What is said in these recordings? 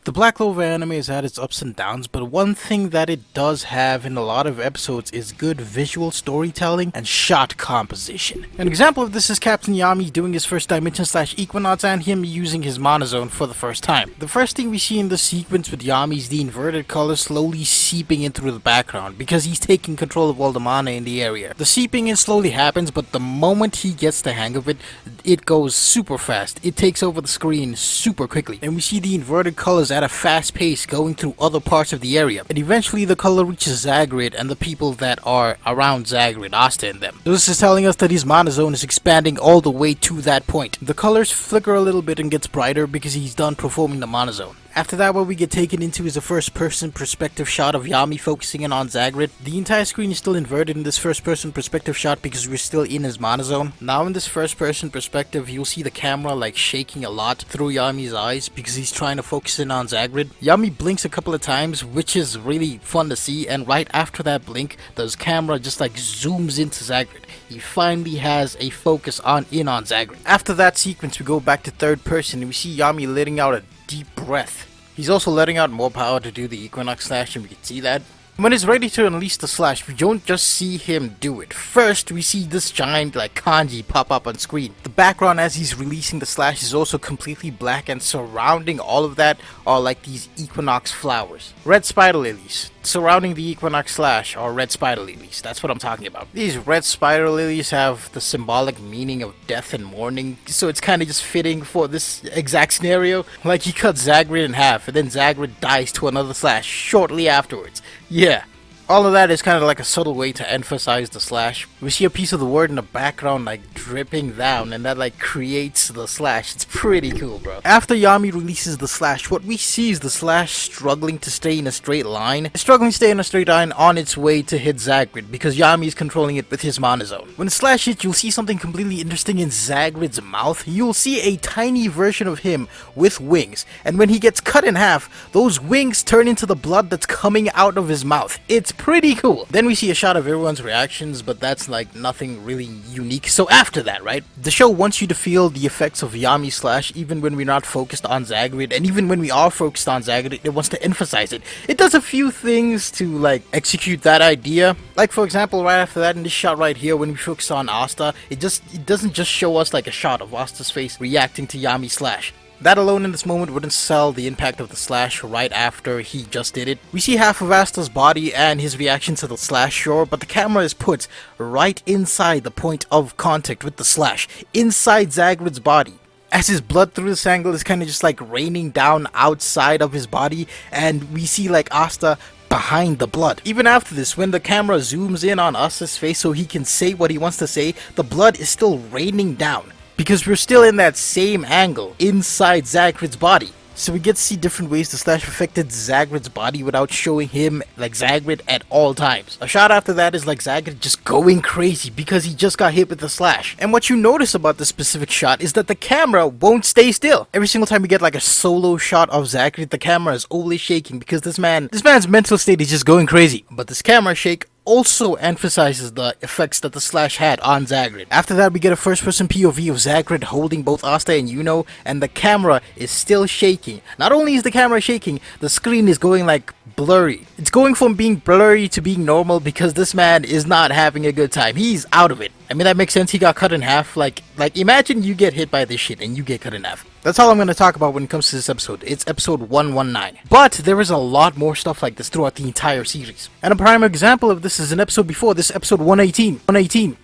The Black Clover anime has had its ups and downs, but one thing that it does have in a lot of episodes is good visual storytelling and shot composition. An example of this is Captain Yami doing his first dimension / Equinox and him using his monazone for the first time. The first thing we see in the sequence with Yami is the inverted color slowly seeping in through the background because he's taking control of all the mana in the area. The seeping in slowly happens, but the moment he gets the hang of it, it goes super fast. It takes over the screen super quickly, and we see the inverted colors at a fast pace going through other parts of the area, and eventually the color reaches Zagrid and the people that are around Zagrid, Asta and them. This is telling us that his mana zone is expanding all the way to that point. The colors flicker a little bit and gets brighter because he's done performing the mana zone. After that, what we get taken into is a first-person perspective shot of Yami focusing in on Zagrid. The entire screen is still inverted in this first-person perspective shot because we're still in his mana zone. Now in this first-person perspective, you'll see the camera like shaking a lot through Yami's eyes because he's trying to focus in on Zagrid. Yami blinks a couple of times, which is really fun to see, and right after that blink, the camera just like zooms into Zagrid. He finally has a focus in on Zagrid. After that sequence, we go back to third person and we see Yami letting out a deep breath. He's also letting out more power to do the Equinox slash, and we can see that. When he's ready to unleash the slash, we don't just see him do it. First, we see this giant like kanji pop up on screen. The background as he's releasing the slash is also completely black, and surrounding all of that are like these Equinox flowers. Red spider lilies. Surrounding the Equinox slash are red spider lilies. That's what I'm talking about. These red spider lilies have the symbolic meaning of death and mourning, so it's kind of just fitting for this exact scenario. Like he cuts Zagrid in half, and then Zagrid dies to another slash shortly afterwards. Yeah. All of that is kind of like a subtle way to emphasize the slash. We see a piece of the word in the background like dripping down, and that like creates the slash. It's pretty cool, bro. After Yami releases the slash, what we see is the slash struggling to stay in a straight line. It's struggling to stay in a straight line on its way to hit Zagrid because Yami is controlling it with his mana zone. When the slash hits, you'll see something completely interesting in Zagrid's mouth. You'll see a tiny version of him with wings, and when he gets cut in half, those wings turn into the blood that's coming out of his mouth. It's pretty cool. Then we see a shot of everyone's reactions, but that's like nothing really unique. So after that, right, the show wants you to feel the effects of Yami slash even when we're not focused on Zagrid, and even when we are focused on Zagrid, it wants to emphasize it. It does a few things to like execute that idea. Like for example, right after that in this shot right here, when we focus on Asta, it doesn't just show us like a shot of Asta's face reacting to Yami slash. That alone in this moment wouldn't sell the impact of the slash right after he just did it. We see half of Asta's body and his reaction to the slash, sure, but the camera is put right inside the point of contact with the slash, inside Zagrid's body. As his blood through this angle is kind of just like raining down outside of his body, and we see like Asta behind the blood. Even after this, when the camera zooms in on Asta's face so he can say what he wants to say, the blood is still raining down, because we're still in that same angle inside Zagrid's body. So we get to see different ways the slash affected Zagrid's body without showing him like Zagrid at all times. A shot after that is like Zagrid just going crazy because he just got hit with the slash. And what you notice about this specific shot is that the camera won't stay still. Every single time we get like a solo shot of Zagrid, the camera is always shaking because this man's mental state is just going crazy. But this camera shake also emphasizes the effects that the slash had on Zagrid. After that, we get a first-person POV of Zagrid holding both Asta and Yuno, and the camera is still shaking. Not only is the camera shaking, the screen is going like blurry. It's going from being blurry to being normal because this man is not having a good time. He's out of it. I mean, that makes sense. He got cut in half. Like imagine you get hit by this shit and you get cut in half. That's all I'm going to talk about when it comes to this episode. It's episode 119. But there is a lot more stuff like this throughout the entire series. And a prime example of this is an episode before this, episode 118.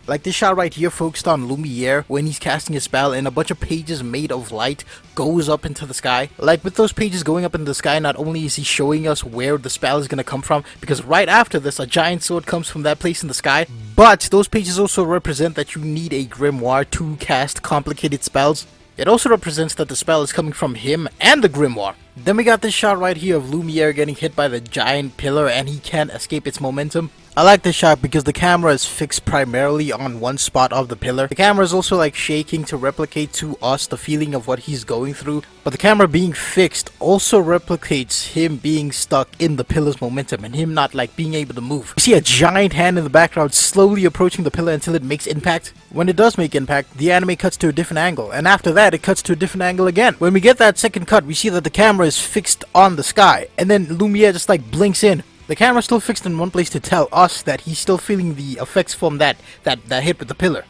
Like this shot right here focused on Lumiere when he's casting his spell, and a bunch of pages made of light goes up into the sky. Like with those pages going up into the sky, not only is he showing us where the spell is going to come from, because right after this a giant sword comes from that place in the sky, but those pages also represent that you need a grimoire to cast complicated spells. It also represents that the spell is coming from him and the grimoire. Then we got this shot right here of Lumiere getting hit by the giant pillar and he can't escape its momentum. I like this shot because the camera is fixed primarily on one spot of the pillar. The camera is also like shaking to replicate to us the feeling of what he's going through, but the camera being fixed also replicates him being stuck in the pillar's momentum and him not like being able to move. We see a giant hand in the background slowly approaching the pillar until it makes impact. When it does make impact, the anime cuts to a different angle, and after that it cuts to a different angle again. When we get that second cut, we see that the camera is fixed on the sky, and then Lumiere just like blinks in. The camera's still fixed in one place to tell us that he's still feeling the effects from that hit with the pillar.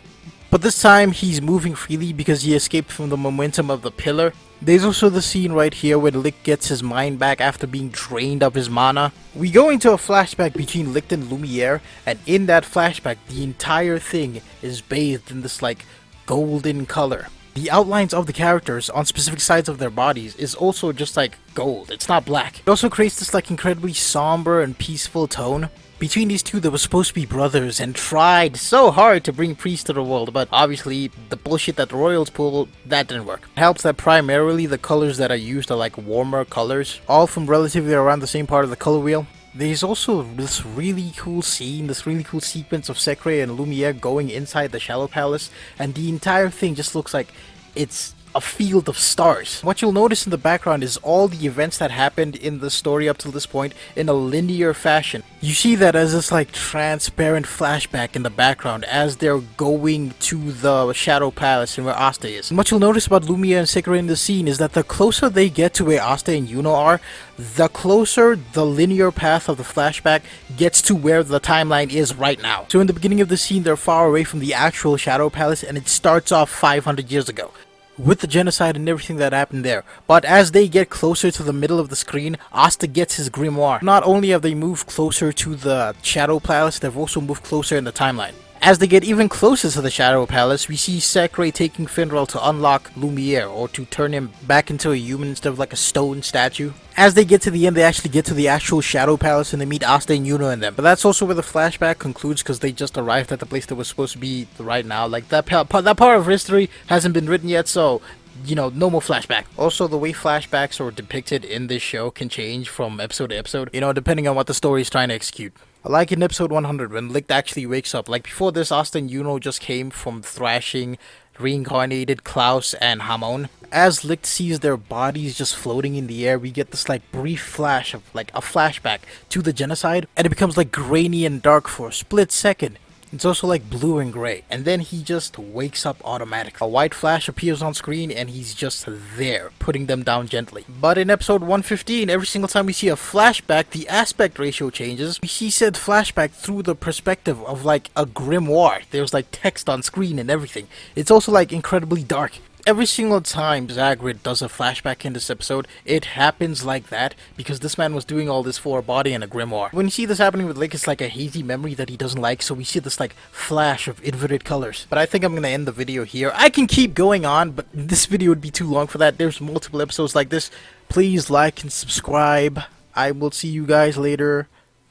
But this time he's moving freely because he escaped from the momentum of the pillar. There's also the scene right here where Licht gets his mind back after being drained of his mana. We go into a flashback between Licht and Lumiere, and in that flashback the entire thing is bathed in this like golden color. The outlines of the characters on specific sides of their bodies is also just like gold, it's not black. It also creates this like incredibly somber and peaceful tone. Between these two, they were supposed to be brothers and tried so hard to bring peace to the world, but obviously the bullshit that the royals pulled, that didn't work. It helps that primarily the colors that are used are like warmer colors, all from relatively around the same part of the color wheel. There's also this really cool scene, this really cool sequence of Sekre and Lumiere going inside the Shadow Palace, and the entire thing just looks like it's a field of stars. What you'll notice in the background is all the events that happened in the story up till this point in a linear fashion. You see that as this like transparent flashback in the background as they're going to the Shadow Palace and where Asta is. And what you'll notice about Lumiere and Sekre in the scene is that the closer they get to where Asta and Yuno are, the closer the linear path of the flashback gets to where the timeline is right now. So in the beginning of the scene, they're far away from the actual Shadow Palace, and it starts off 500 years ago, with the genocide and everything that happened there. But as they get closer to the middle of the screen, Asta gets his grimoire. Not only have they moved closer to the Shadow Palace, they've also moved closer in the timeline. As they get even closer to the Shadow Palace, we see Sekre taking Finral to unlock Lumiere, or to turn him back into a human instead of like a stone statue. As they get to the end, they actually get to the actual Shadow Palace and they meet Asta and Yuno and them. But that's also where the flashback concludes, because they just arrived at the place that was supposed to be right now. Like that part of history hasn't been written yet, so you know, no more flashback. Also, the way flashbacks are depicted in this show can change from episode to episode, you know, depending on what the story is trying to execute. Like in episode 100, when Licht actually wakes up. Like before this, Asta and Yuno just came from thrashing reincarnated Klaus and Hamon. As Licht sees their bodies just floating in the air, we get this like brief flash of like a flashback to the genocide, and it becomes like grainy and dark for a split second. It's also like blue and gray, and then he just wakes up automatically. A white flash appears on screen and he's just there, putting them down gently. But in episode 115, every single time we see a flashback, the aspect ratio changes. We see said flashback through the perspective of like a grimoire. There's like text on screen and everything. It's also like incredibly dark. Every single time Zagrid does a flashback in this episode, it happens like that because this man was doing all this for a body and a grimoire. When you see this happening with Licht, it's like a hazy memory that he doesn't like, so we see this like flash of inverted colors. But I think I'm gonna end the video here. I can keep going on, but this video would be too long for that. There's multiple episodes like this. Please like and subscribe. I will see you guys later.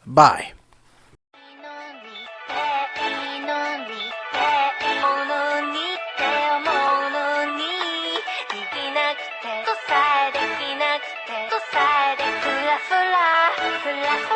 Bye. Equinox